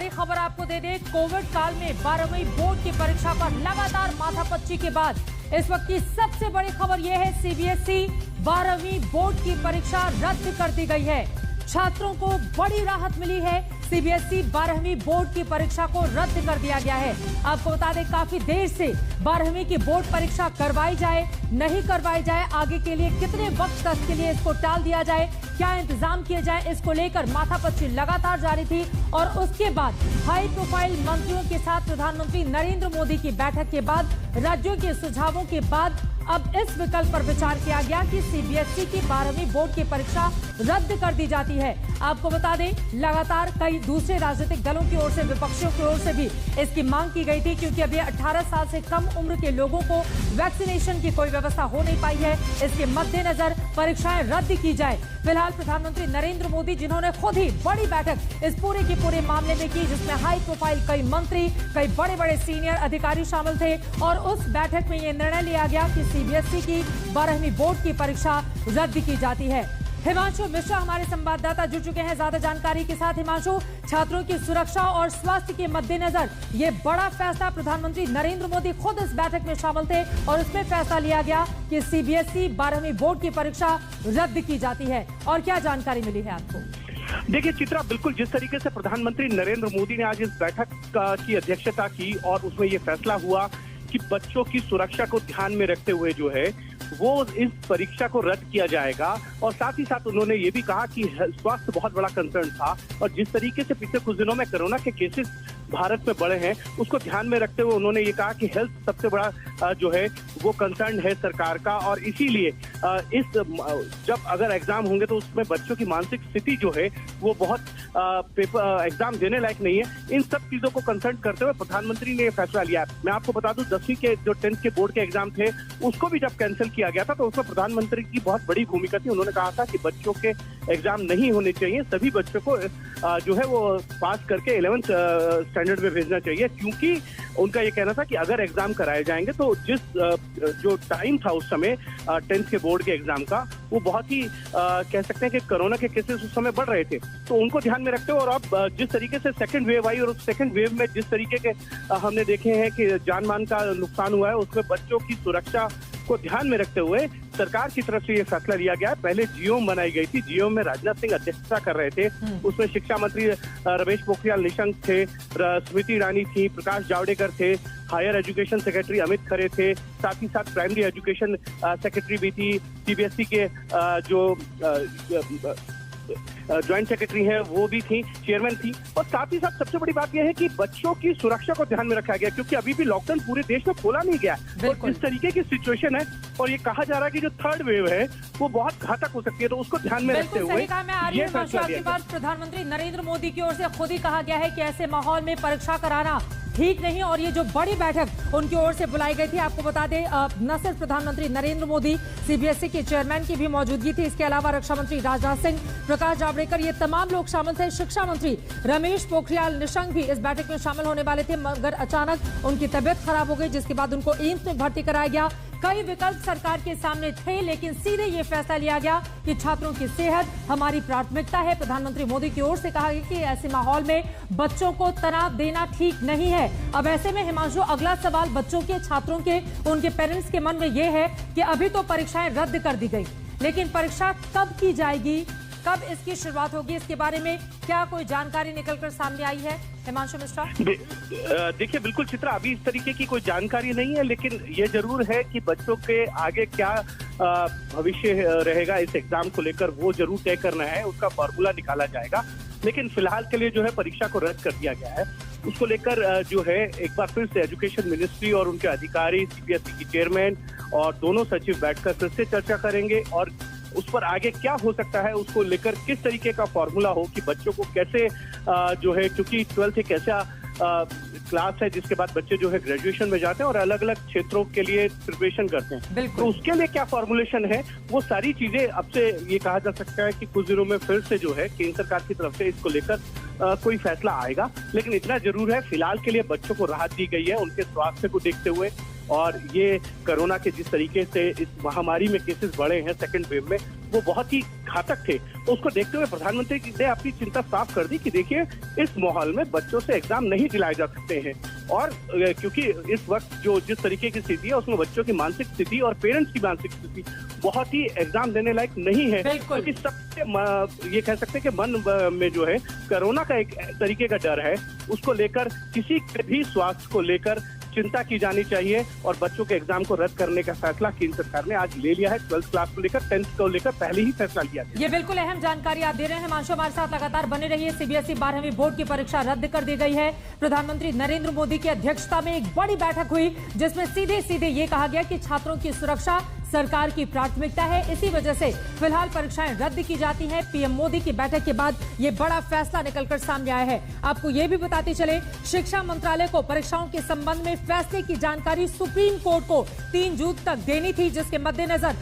बड़ी खबर आपको दे दें, कोविड काल में 12वीं बोर्ड की परीक्षा पर लगातार माथापच्ची के बाद इस वक्त की सबसे बड़ी खबर यह है, सीबीएसई 12वीं बोर्ड की परीक्षा रद्द कर दी गई है। छात्रों को बड़ी राहत मिली है। सीबीएसई 12वीं बोर्ड की परीक्षा को रद्द कर दिया गया है। आपको बता दें, काफी देर से 12वीं की बोर्ड परीक्षा करवाई जाए नहीं करवाई जाए, आगे के लिए कितने वक्त तक के लिए इसको टाल दिया जाए, क्या इंतजाम किए जाए, इसको लेकर माथापच्ची लगातार जारी थी। और उसके बाद हाई प्रोफाइल मंत्रियों के साथ प्रधानमंत्री नरेंद्र मोदी की बैठक के बाद राज्यों के सुझावों के बाद अब इस विकल्प पर विचार किया गया कि सीबीएसई की 12वीं बोर्ड की परीक्षा रद्द कर दी जाती है। आपको बता दें, लगातार कई दूसरे राजनीतिक दलों की ओर से, विपक्षियों की ओर से भी इसकी मांग की गई थी, क्योंकि अभी 18 साल से कम उम्र के लोगों को वैक्सीनेशन की कोई व्यवस्था हो नहीं पाई है। इसके मद्देनजर परीक्षाएं रद्द की जाए। फिलहाल प्रधानमंत्री नरेंद्र मोदी, जिन्होंने खुद ही बड़ी बैठक इस पूरे के पूरे मामले में की, जिसमें हाई प्रोफाइल कई मंत्री, कई बड़े बड़े सीनियर अधिकारी शामिल थे, और उस बैठक में यह निर्णय लिया गया कि सीबीएसई की 12वीं बोर्ड की परीक्षा रद्द की जाती है। हिमांशु मिश्रा हमारे संवाददाता जुड़ चुके हैं ज्यादा जानकारी के साथ। हिमांशु, छात्रों की सुरक्षा और स्वास्थ्य के मद्देनजर ये बड़ा फैसला, प्रधानमंत्री नरेंद्र मोदी खुद इस बैठक में शामिल थे और उसमें फैसला लिया गया कि सीबीएसई 12वीं बोर्ड की परीक्षा रद्द की जाती है। और क्या जानकारी मिली है आपको? देखिए चित्रा, बिल्कुल जिस तरीके से प्रधानमंत्री नरेंद्र मोदी ने आज इस बैठक की अध्यक्षता की और उसमें ये फैसला हुआ कि बच्चों की सुरक्षा को ध्यान में रखते हुए जो है वो इस परीक्षा को रद्द किया जाएगा। और साथ ही साथ उन्होंने ये भी कहा कि स्वास्थ्य बहुत बड़ा कंसर्न था, और जिस तरीके से पिछले कुछ दिनों में कोरोना के केसेस भारत में बढ़े हैं, उसको ध्यान में रखते हुए उन्होंने ये कहा कि हेल्थ सबसे बड़ा जो है वो कंसर्न है सरकार का, और इसीलिए इस जब अगर एग्जाम होंगे तो उसमें बच्चों की मानसिक स्थिति जो है वो बहुत पेपर एग्जाम देने लायक नहीं है। इन सब चीजों को कंसर्न करते हुए प्रधानमंत्री ने ये फैसला लिया। मैं आपको बता दूं, 10वीं के जो 10th के बोर्ड के एग्जाम थे उसको भी जब कैंसिल किया गया था तो उसमें प्रधानमंत्री की बहुत बड़ी भूमिका थी। उन्होंने कहा था कि बच्चों के एग्जाम नहीं होने चाहिए, सभी बच्चों को जो है वो पास करके 11th स्टैंडर्ड में भेजना चाहिए, क्योंकि उनका ये कहना था कि अगर एग्जाम कराए जाएंगे तो जिस जो टाइम था उस समय 10th के बोर्ड के एग्जाम का, वो बहुत ही कह सकते हैं कि कोरोना के केसेस उस समय बढ़ रहे थे, तो उनको ध्यान में रखते हुए और अब जिस तरीके से सेकंड वेव आई और उस सेकंड वेव में जिस तरीके के हमने देखे हैं कि जान मान का नुकसान हुआ है, उसमें बच्चों की सुरक्षा को ध्यान में रखते हुए सरकार की तरफ से ये फैसला लिया गया। पहले जीओएम बनाई गई थी, जीओएम में राजनाथ सिंह अध्यक्षता कर रहे थे, उसमें शिक्षा मंत्री रमेश पोखरियाल निशंक थे, स्मृति ईरानी थी, प्रकाश जावड़ेकर थे, higher education secretary Amit Khare थे, साथ ही साथ प्राइमरी एजुकेशन सेक्रेटरी भी थी, सीबीएसई के जो ज्वाइंट सेक्रेटरी हैं वो भी थी, चेयरमैन थी, और साथ ही साथ सबसे बड़ी बात यह है कि बच्चों की सुरक्षा को ध्यान में रखा गया, क्योंकि अभी भी लॉकडाउन पूरे देश में खोला नहीं गया और इस तरीके की सिचुएशन है और ये कहा जा रहा है कि जो थर्ड वेव है वो बहुत घातक हो सकती है, तो उसको ध्यान में रखते हुए ये फैसला लिया गया। प्रधानमंत्री नरेंद्र मोदी की ओर से खुद ही कहा गया है कि ऐसे माहौल में परीक्षा कराना ठीक नहीं, और ये जो बड़ी बैठक उनकी ओर से बुलाई गई थी, आपको बता दें, न सिर्फ प्रधानमंत्री नरेंद्र मोदी, सीबीएसई के चेयरमैन की भी मौजूदगी थी, इसके अलावा रक्षा मंत्री राजनाथ सिंह, प्रकाश जावड़ेकर, ये तमाम लोग शामिल थे। शिक्षा मंत्री रमेश पोखरियाल निशंक भी इस बैठक में शामिल होने वाले थे, मगर अचानक उनकी तबियत खराब हो गई, जिसके बाद उनको एम्स में भर्ती कराया गया। कई विकल्प सरकार के सामने थे, लेकिन सीधे ये फैसला लिया गया कि छात्रों की सेहत हमारी प्राथमिकता है। प्रधानमंत्री मोदी की ओर से कहा गया कि ऐसे माहौल में बच्चों को तनाव देना ठीक नहीं है। अब ऐसे में हिमांशु, अगला सवाल बच्चों के, छात्रों के, उनके पेरेंट्स के मन में ये है कि अभी तो परीक्षाएं रद्द कर दी गई, लेकिन परीक्षा कब की जाएगी, कब इसकी शुरुआत होगी, इसके बारे में क्या कोई जानकारी निकलकर सामने आई है? हिमांशु मिश्रा, देखिए बिल्कुल चित्रा, अभी इस तरीके की कोई जानकारी नहीं है, लेकिन ये जरूर है कि बच्चों के आगे क्या भविष्य रहेगा इस एग्जाम को लेकर वो जरूर तय करना है, उसका फॉर्मूला निकाला जाएगा। लेकिन फिलहाल के लिए जो है परीक्षा को रद्द कर दिया गया है, उसको लेकर जो है एक बार फिर से एजुकेशन मिनिस्ट्री और उनके अधिकारी, सीबीएसई की चेयरमैन और दोनों सचिव बैठकर फिर से चर्चा करेंगे और उस पर आगे क्या हो सकता है उसको लेकर किस तरीके का फॉर्मूला हो कि बच्चों को कैसे जो है, क्योंकि 12th एक ऐसा क्लास है जिसके बाद बच्चे जो है ग्रेजुएशन में जाते हैं और अलग अलग क्षेत्रों के लिए प्रिपरेशन करते हैं, तो उसके लिए क्या फॉर्मुलेशन है, वो सारी चीजें अब से ये कहा जा सकता है कि कुछ दिनों में फिर से जो है केंद्र सरकार की तरफ से इसको लेकर कोई फैसला आएगा। लेकिन इतना जरूर है, फिलहाल के लिए बच्चों को राहत दी गई है, उनके स्वास्थ्य को देखते हुए और ये कोरोना के जिस तरीके से इस महामारी में केसेस बढ़े हैं सेकंड वेव में, वो बहुत ही घातक थे। तो उसको देखते हुए प्रधानमंत्री ने अपनी चिंता साफ कर दी कि देखिए इस माहौल में बच्चों से एग्जाम नहीं दिलाए जा सकते हैं। और क्योंकि इस वक्त जो जिस तरीके की स्थिति है उसमें बच्चों की मानसिक स्थिति और पेरेंट्स की मानसिक स्थिति बहुत ही एग्जाम देने लायक नहीं है, क्योंकि सबसे ये कह सकते हैं कि मन में जो है कोरोना का एक तरीके का डर है, उसको लेकर किसी के भी स्वास्थ्य को लेकर चिंता की जानी चाहिए। और बच्चों के एग्जाम को रद्द करने का फैसला केंद्र सरकार ने आज ले लिया है। 12th क्लास को लेकर 10th को लेकर पहले ही फैसला लिया गया। ये बिल्कुल अहम जानकारी आप दे रहे हैं हिमांशु, हमारे साथ लगातार बने रहिए। सीबीएसई 12वीं बोर्ड की परीक्षा रद्द कर दी गई है। प्रधानमंत्री नरेंद्र मोदी की अध्यक्षता में एक बड़ी बैठक हुई जिसमें सीधे सीधे ये कहा गया कि छात्रों की सुरक्षा सरकार की प्राथमिकता है, इसी वजह से फिलहाल परीक्षाएं रद्द की जाती हैं। पीएम मोदी की बैठक के बाद ये बड़ा फैसला निकलकर सामने आया है। आपको ये भी बताते चले, शिक्षा मंत्रालय को परीक्षाओं के संबंध में फैसले की जानकारी सुप्रीम कोर्ट को 3 जून तक देनी थी, जिसके मद्देनजर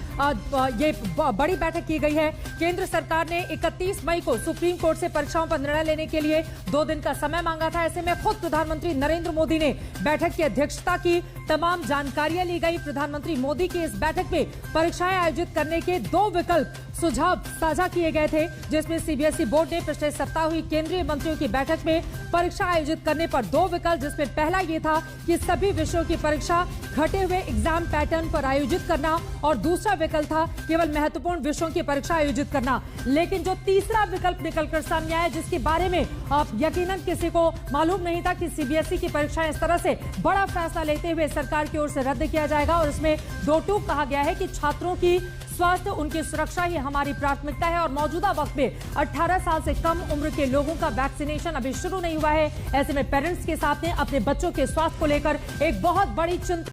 ये बड़ी बैठक की गई है। केंद्र सरकार ने 31 मई को सुप्रीम कोर्ट से परीक्षाओं पर निर्णय लेने के लिए 2 दिन का समय मांगा था। ऐसे में खुद प्रधानमंत्री नरेंद्र मोदी ने बैठक की अध्यक्षता की, तमाम जानकारियां ली गई। प्रधानमंत्री मोदी की इस बैठक में परीक्षाएं आयोजित करने के 2 विकल्प सुझाव साझा किए गए थे, जिसमें सीबीएसई बोर्ड ने पिछले सप्ताह हुई केंद्रीय मंत्रियों की बैठक में परीक्षा आयोजित करने पर 2 विकल्प, जिसमें पहला ये था कि सभी विषयों की परीक्षा घटे हुए एग्जाम पैटर्न पर आयोजित करना और दूसरा विकल्प था केवल महत्वपूर्ण विषयों की परीक्षा आयोजित करना। लेकिन जो तीसरा विकल्प निकलकर सामने आया, जिसके बारे में यकीनन किसी को मालूम नहीं था कि सीबीएसई की परीक्षाएं इस तरह से बड़ा फैसला लेते हुए सरकार की ओर से रद्द किया जाएगा, और इसमें 2 टूक कहा गया है कि छात्रों की स्वास्थ्य, उनकी सुरक्षा ही हमारी प्राथमिकता है। और मौजूदा वक्त में 18 साल से कम उम्र के लोगों का वैक्सीनेशन अभी शुरू नहीं हुआ है। ऐसे में पेरेंट्स के साथ में अपने बच्चों के स्वास्थ्य को लेकर एक बहुत बड़ी चिंता